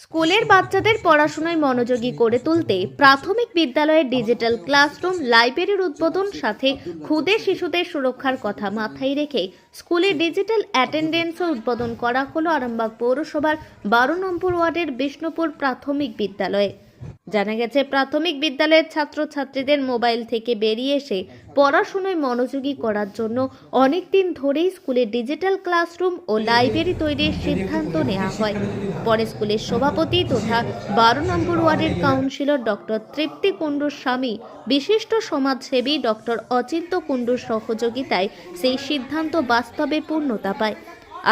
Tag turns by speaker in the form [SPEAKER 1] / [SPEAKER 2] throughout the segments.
[SPEAKER 1] স্কুলের বাচ্চাদের পড়াশোনায় মনোযোগী করে তুলতে প্রাথমিক বিদ্যালয়ের ডিজিটাল ক্লাসরুম লাইব্রেরির উদ্বোধন সাথে ক্ষুদে শিশুদের সুরক্ষার কথা মাথায় রেখে স্কুলে ডিজিটাল অ্যাটেন্ডেন্সও উদ্বোধন করা হলো আরামবাগ পৌরসভার 12 নম্বর ওয়ার্ডের বিষ্ণুপুর প্রাথমিক বিদ্যালয়ে। জানা গেছে, প্রাথমিক বিদ্যালয়ের ছাত্রছাত্রীদের মোবাইল থেকে বেরিয়ে এসে পড়াশোনায় মনোযোগী করার জন্য অনেকদিন ধরেই স্কুলের ডিজিটাল ক্লাসরুম ও লাইব্রেরি তৈরির সিদ্ধান্ত নেওয়া হয়। পরে স্কুলের সভাপতি তথা 12 নম্বর ওয়ার্ডের কাউন্সিলর ডক্টর তৃপ্তি কুণ্ডুর স্বামী, বিশিষ্ট সমাজসেবী ডক্টর অচিন্ত কুণ্ডুর সহযোগিতায় সেই সিদ্ধান্ত বাস্তবে পূর্ণতা পায়।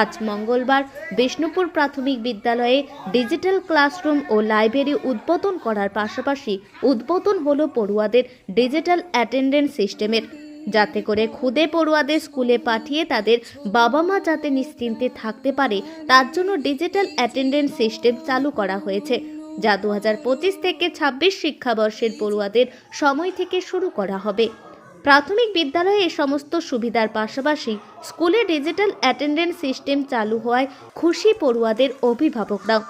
[SPEAKER 1] আজ মঙ্গলবার বিষ্ণুপুর প্রাথমিক বিদ্যালয়ে ডিজিটাল ক্লাসরুম ও লাইব্রেরি উদ্বোধন করার পাশাপাশি উদ্বোধন হলো পড়ুয়াদের ডিজিটাল অ্যাটেন্ডেন্স সিস্টেমের, যাতে করে ক্ষুদে পড়ুয়াদের স্কুলে পাঠিয়ে তাদের বাবা মা যাতে নিশ্চিন্তে থাকতে পারে তার জন্য ডিজিটাল অ্যাটেন্ডেন্স সিস্টেম চালু করা হয়েছে, যা 2025 থেকে 26 শিক্ষাবর্ষের পড়ুয়াদের সময় থেকে শুরু করা হবে। প্রাথমিক বিদ্যালয়ে এই সমস্ত সুবিধার পাশাপাশি স্কুলে ডিজিটাল অ্যাটেন্ডেন্স সিস্টেম চালু হওয়ায় খুশি পড়ুয়াদের অভিভাবকরাও।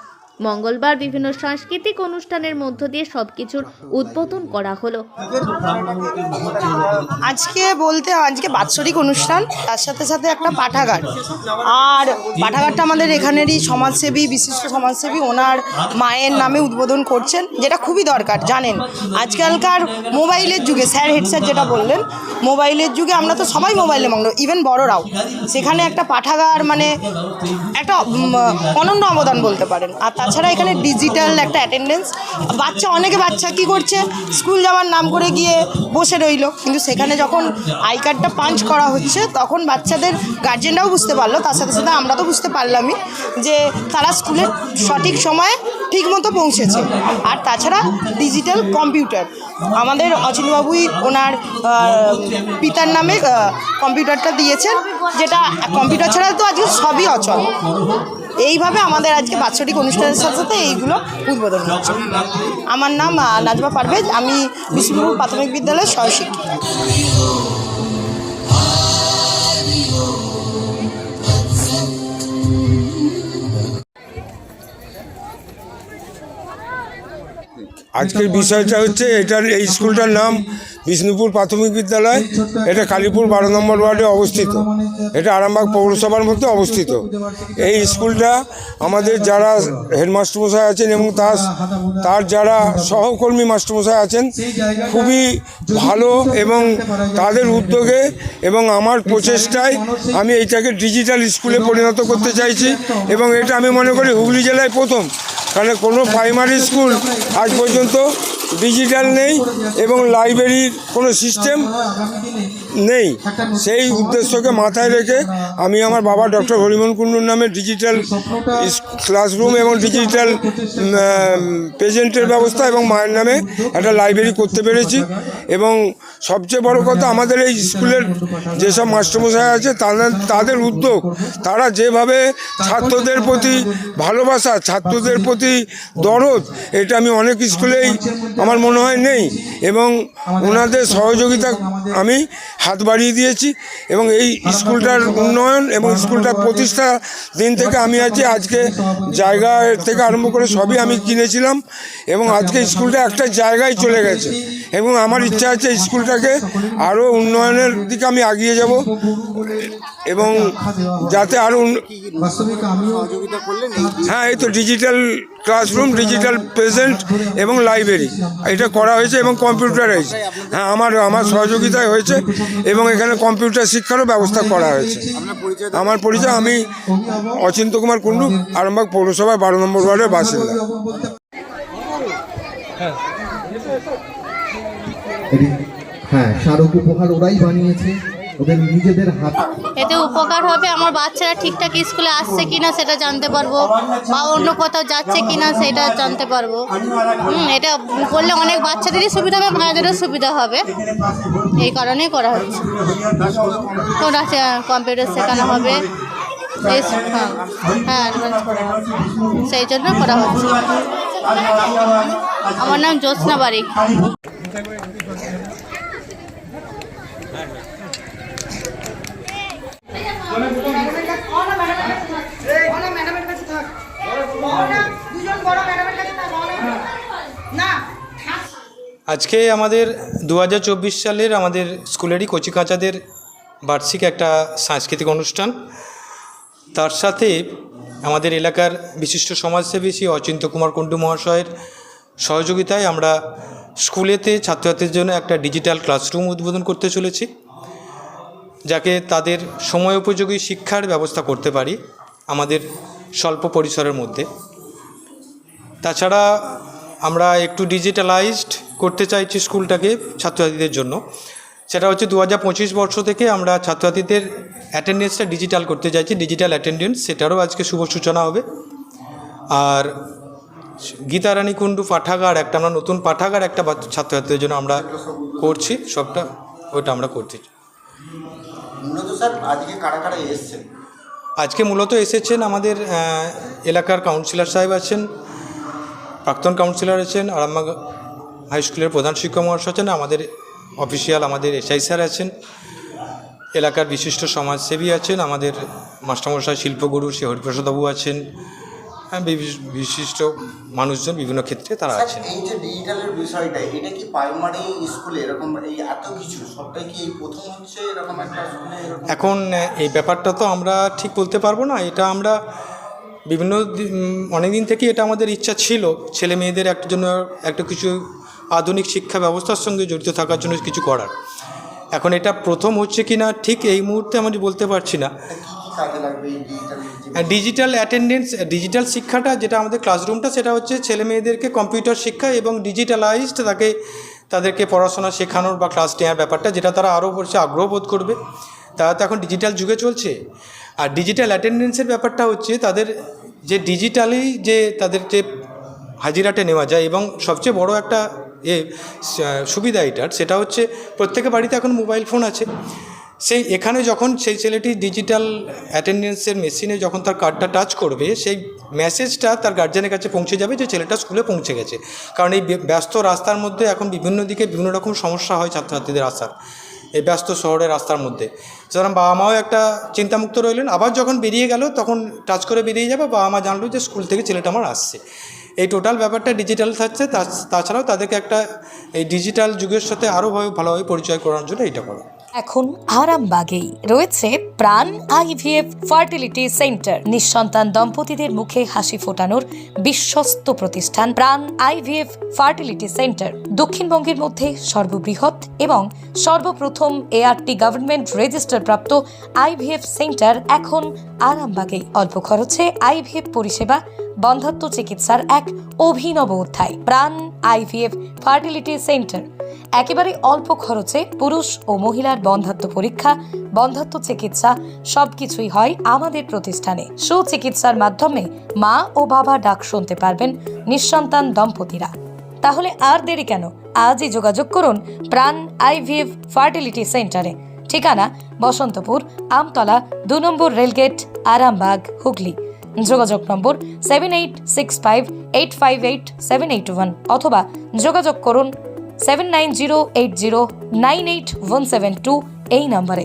[SPEAKER 1] মঙ্গলবার বিভিন্ন সাংস্কৃতিক অনুষ্ঠানের মধ্য দিয়ে সবকিছুর উদ্বোধন করা হলো।
[SPEAKER 2] আজকে বাৎসরিক অনুষ্ঠান, তার সাথে সাথে একটা পাঠাগার। আর পাঠাগারটা আমাদের এখানেরই সমাজসেবী, বিশিষ্ট সমাজসেবী ওনার মায়ের নামে উদ্বোধন করছেন, যেটা খুবই দরকার। জানেন, আজকালকার মোবাইলের যুগে, স্যার হেড স্যার যেটা বললেন, মোবাইলের যুগে আমরা তো সবাই মোবাইলে মগ্ন, ইভেন বড়রাও। সেখানে একটা পাঠাগার মানে একটা অনন্য অবদান বলতে পারেন। আর তাছাড়া এখানে ডিজিটাল একটা অ্যাটেন্ডেন্স, অনেকে বাচ্চা কী করছে, স্কুল যাওয়ার নাম করে গিয়ে বসে রইল, কিন্তু সেখানে যখন আই কার্ডটা পাঞ্চ করা হচ্ছে তখন বাচ্চাদের গার্জেনরাও বুঝতে পারলো, তার সাথে সাথে আমরা তো বুঝতে পারলামই যে তারা স্কুলের সঠিক সময়ে ঠিক মতো পৌঁছেছে। আর তাছাড়া ডিজিটাল কম্পিউটার, আমাদের অচিনবাবুই ওনার পিতার নামে কম্পিউটারটা দিয়েছেন, যেটা কম্পিউটার ছাড়া তো আজকে সবই অচল। এইভাবে আমাদের আজকে বাৎসরিক অনুষ্ঠানের সাথে সাথে এইগুলো উদ্বোধন হচ্ছে। আমার নাম নাজমা পারভেজ, আমি বিষ্ণুপুর প্রাথমিক বিদ্যালয়ের সহশিক্ষিকা।
[SPEAKER 3] আজকের বিষয়টা হচ্ছে এই স্কুলটার নাম বিষ্ণুপুর প্রাথমিক বিদ্যালয়। এটা কালীপুর 12 নম্বর ওয়ার্ডে অবস্থিত। এটা আরামবাগ পৌরসভার মধ্যে অবস্থিত। এই স্কুলটা আমাদের যারা হেডমাস্টারমশাই আছেন এবং তার যারা সহকর্মী মাস্টারমশাই আছেন খুবই ভালো, এবং তাদের উদ্যোগে এবং আমার প্রচেষ্টায় আমি এইটাকে ডিজিটাল স্কুলে পরিণত করতে চাইছি। এবং এটা আমি মনে করি হুগলি জেলায় প্রথম, কারণ কোনো প্রাইমারি স্কুল আজ পর্যন্ত ডিজিটাল নেই এবং লাইব্রেরির কোনো সিস্টেম নেই। সেই উদ্দেশ্যকে মাথায় রেখে আমি আমার বাবা ডক্টর হরিমোহন কুণ্ডুর নামে ডিজিটাল ক্লাসরুম এবং ডিজিটাল প্রেজেন্টের ব্যবস্থা এবং মায়ের নামে একটা লাইব্রেরি করতে পেরেছি। এবং সবচেয়ে বড় কথা, আমাদের এই স্কুলের যেসব মাস্টারমশাই আছে তাদের উদ্যোগ, তারা যেভাবে ছাত্রদের প্রতি ভালোবাসা, ছাত্রদের প্রতি দরদ, এটা আমি অনেক স্কুলেই আমার মনে হয় নেই। এবং ওনাদের সহযোগিতা আমি হাত বাড়িয়ে দিয়েছি। এবং এই স্কুলটার উন্নয়ন এবং স্কুলটার প্রতিষ্ঠা দিন থেকে আমি আজকে জায়গা থেকে আরম্ভ করে সবই আমি কিনেছিলাম, এবং আজকে স্কুলটা একটা জায়গায় চলে গেছে। এবং আমার ইচ্ছা আছে স্কুলটাকে আরও উন্নয়নের দিকে আমি এগিয়ে যাব, এবং যাতে আরও হ্যাঁ, এই তো ডিজিটাল ক্লাসরুম, ডিজিটাল প্রেজেন্ট এবং লাইব্রেরি এটা করা হয়েছে এবং কম্পিউটারাইজ। হ্যাঁ, আমার সহযোগিতায় হয়েছে এবং এখানে কম্পিউটার শিক্ষারও ব্যবস্থা করা হয়েছে। আমার পরিচয়, আমি অচিন্ত কুমার কুণ্ডু, আরামবাগ পৌরসভার 12 নম্বর ওয়ার্ডের বাসিন্দা।
[SPEAKER 4] হ্যাঁ, স্মারক উপহার ওরাই বানিয়েছে, ওদের নিজেদের হাত।
[SPEAKER 5] এতে উপকার হবে, আমার বাচ্চারা ঠিকঠাক স্কুলে আসছে কিনা সেটা জানতে পারবো, বা অন্য কোথাও যাচ্ছে কিনা সেটা জানতে পারবো। এটা করলে অনেক বাচ্চাদেরই সুবিধা হবে, মায়েদেরও সুবিধা হবে। এই কারণেই করা হচ্ছে। কম্পিউটার শেখানো হবে, হ্যাঁ, সেই জন্য করা হচ্ছে। আমার নাম জ্যোৎস্না বারিক।
[SPEAKER 2] ম্যাডামের কাছে থাক, দুজন বড় ম্যাডাম।
[SPEAKER 6] আজকে আমাদের 2024 সালের আমাদের স্কুলেরই কচিকাঁচাদের বার্ষিক একটা সাংস্কৃতিক অনুষ্ঠান। তার সাথে আমাদের এলাকার বিশিষ্ট সমাজসেবী শ্রী অচিন্ত্য কুমার কুণ্ডু মহাশয়ের সহযোগিতায় আমরা স্কুলেতে ছাত্রছাত্রীদের জন্য একটা ডিজিটাল ক্লাসরুম উদ্বোধন করতে চলেছি, যাকে তাদের সময় উপযোগী শিক্ষার ব্যবস্থা করতে পারি আমাদের স্বল্প পরিসরের মধ্যে। তাছাড়া আমরা একটু ডিজিটালাইজড করতে চাইছি স্কুলটাকে ছাত্রছাত্রীদের জন্য। সেটা হচ্ছে 2025 বর্ষ থেকে আমরা ছাত্রছাত্রীদের অ্যাটেন্ডেন্সটা ডিজিটাল করতে চাইছি, ডিজিটাল অ্যাটেন্ডেন্স, সেটারও আজকে শুভ সূচনা হবে। আর গীতারানী কুণ্ডু পাঠাগার, একটা আমরা নতুন পাঠাগার একটা ছাত্রছাত্রীদের জন্য আমরা করছি, সবটা ওইটা আমরা করছি।
[SPEAKER 7] মূলত স্যার আজকে কারা কারা এসেছেন?
[SPEAKER 6] আজকে মূলত এসেছেন আমাদের এলাকার কাউন্সিলর সাহেব আছেন, প্রাক্তন কাউন্সিলর আছেন, আরামবাগ হাই স্কুলের প্রধান শিক্ষক মহাশয় আছেন, আমাদের অফিসিয়াল আমাদের এসআই স্যার আছেন, এলাকার বিশিষ্ট সমাজসেবী আছেন, আমাদের মাস্টারমশাই শিল্পগুরু শ্রী হরিপ্রসাদবাবু আছেন, বিশিষ্ট মানুষজন বিভিন্ন ক্ষেত্রে তারা আছেন।
[SPEAKER 7] এই যে ডিজিটালের বিষয়টা, এটা কি প্রাইমারি স্কুলে এরকম এই এত কিছু সবটাই কি এই প্রথম হচ্ছে এরকম একটা স্কুলে?
[SPEAKER 6] এখন এই ব্যাপারটা তো আমরা ঠিক বলতে পারবো না। এটা আমরা বিভিন্ন অনেক দিন থেকে এটা আমাদের ইচ্ছা ছিল, ছেলে মেয়েদের একটা জন্য একটা কিছু আধুনিক শিক্ষা ব্যবস্থার সঙ্গে জড়িত থাকার জন্য কিছু করার। এখন এটা প্রথম হচ্ছে কি না ঠিক এই মুহূর্তে আমি বলতে পারছি না।
[SPEAKER 7] কাজে লাগবে এই
[SPEAKER 6] ডিজিটাল অ্যাটেন্ডেন্স, ডিজিটাল শিক্ষাটা যেটা আমাদের ক্লাসরুমটা, সেটা হচ্ছে ছেলে মেয়েদেরকে কম্পিউটার শিক্ষা এবং ডিজিটালাইজড তাদেরকে পড়াশোনা শেখানোর বা ক্লাস নেওয়ার ব্যাপারটা, যেটা তারা আরও বলছে আগ্রহ বোধ করবে। তারা তো এখন ডিজিটাল যুগে চলছে। আর ডিজিটাল অ্যাটেন্ডেন্সের ব্যাপারটা হচ্ছে তাদের যে ডিজিটালি যে তাদের যে হাজিরাটা নেওয়া যায়, এবং সবচেয়ে বড় একটা সুবিধা এটার, সেটা হচ্ছে প্রত্যেকের বাড়িতে এখন মোবাইল ফোন আছে। সেই এখানে যখন সেই ছেলেটি ডিজিটাল অ্যাটেন্ডেন্সের মেশিনে যখন তার কার্ডটা টাচ করবে, সেই মেসেজটা তার গার্জেনের কাছে পৌঁছে যাবে যে ছেলেটা স্কুলে পৌঁছে গেছে। কারণ এই ব্যস্ত রাস্তার মধ্যে এখন বিভিন্ন দিকে বিভিন্ন রকম সমস্যা হয় ছাত্রছাত্রীদের আসার, এই ব্যস্ত শহরের রাস্তার মধ্যে। সুতরাং বাবা মাও একটা চিন্তামুক্ত রইলেন, আবার যখন বেরিয়ে গেল তখন টাচ করে বেরিয়ে যাবে, বাবা মা জানলো যে স্কুল থেকে ছেলেটা আমার আসছে। এই টোটাল ব্যাপারটা ডিজিটাল থাকছে। তাছাড়াও তাদেরকে একটা এই ডিজিটাল যুগের সাথে আরও ভালোভাবে পরিচয় করার জন্য এইটা করা।
[SPEAKER 8] এখন আরামবাগেই রয়েছে প্রাণ আইভিএফ ফার্টিলিটি সেন্টার। নিঃসন্তান দম্পতিদের মুখে হাসি ফোটানোর বিশ্বস্ত প্রতিষ্ঠান প্রাণ আইভিএফ ফার্টিলিটি সেন্টার দক্ষিণবঙ্গের মধ্যে সর্ববৃহৎ এবং সর্বপ্রথম এআরটি গভর্নমেন্ট রেজিস্টার প্রাপ্ত আইভিএফ সেন্টার এখন আরামবাগেই। অল্প খরচে আইভিএফ পরিষেবা, বন্ধ্যাত্ব চিকিৎসার এক অভিনব অধ্যায়। প্রাণ আইভিএফ ফার্টিলিটি সেন্টার একেবারে অল্প খরচে পুরুষ ও মহিলার বন্ধ্যাত্ব পরীক্ষা, বন্ধ্যাত্ব চিকিৎসা সবকিছুই হয় আমাদের প্রতিষ্ঠানে। সুচিকিৎসার মাধ্যমে মা ও বাবা ডাক শুনতে পারবেন নিঃসন্তান দম্পতিরা। তাহলে আর দেরি কেন, আজই যোগাযোগ করুন প্রাণ আইভিএফ ফার্টিলিটি সেন্টারে। ঠিকানা বসন্তপুর, আমতলা, 2 নম্বর রেলগেট, আরামবাগ, হুগলি। যোগাযোগ নম্বর 7865858781 অথবা যোগাযোগ করুন 7908098172 এই নম্বরে।